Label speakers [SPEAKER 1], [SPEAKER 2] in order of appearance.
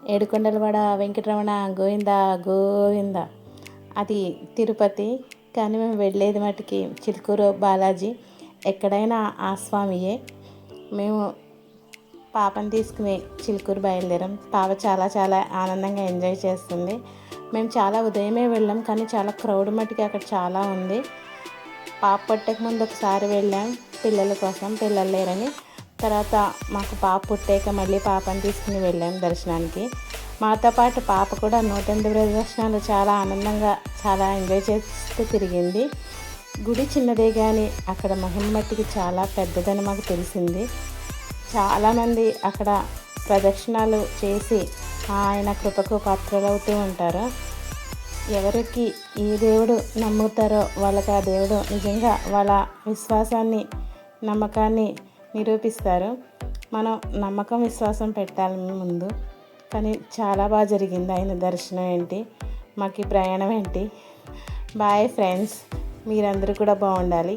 [SPEAKER 1] ఏడుకొండలవాడ వెంకటరమణ గోవింద గోవింద. అది తిరుపతి, కానీ మేము వెళ్ళేది మటుకి చిలుకూరు బాలాజీ. ఎక్కడైనా ఆ స్వామియే. మేము పాపని తీసుకుని చిలుకూరు బయలుదేరాం. పాప చాలా చాలా ఆనందంగా ఎంజాయ్ చేస్తుంది. మేము చాలా ఉదయమే వెళ్ళాం, కానీ చాలా క్రౌడ్ మటుకి అక్కడ చాలా ఉంది. పాప పుట్టక ముందు ఒకసారి వెళ్ళాం పిల్లల కోసం, పిల్లలు లేరని. తర్వాత మాకు పాప పుట్టాక మళ్ళీ పాపని తీసుకుని వెళ్ళాం దర్శనానికి. మాతో పాటు పాప కూడా 108 ప్రదర్శనలు చాలా ఆనందంగా, చాలా ఎంజాయ్ చేస్తూ తిరిగింది. గుడి చిన్నదే కానీ అక్కడ మహిమ మట్టికి చాలా పెద్దదని మాకు తెలిసింది. చాలామంది అక్కడ ప్రదక్షిణాలు చేసి ఆయన కృపకు పాత్రలవుతూ ఉంటారు. ఎవరికి ఏ దేవుడు నమ్ముతారో వాళ్ళకి ఆ దేవుడు నిజంగా వాళ్ళ విశ్వాసాన్ని, నమ్మకాన్ని నిరూపిస్తారు. మనం నమ్మకం, విశ్వాసం పెట్టాలి ముందు. కానీ చాలా బాగా జరిగింది. ఆయన దర్శనం ఏంటి, మాకు ఈ ప్రయాణం ఏంటి. బాయ్ ఫ్రెండ్స్, మీరందరూ కూడా బాగుండాలి.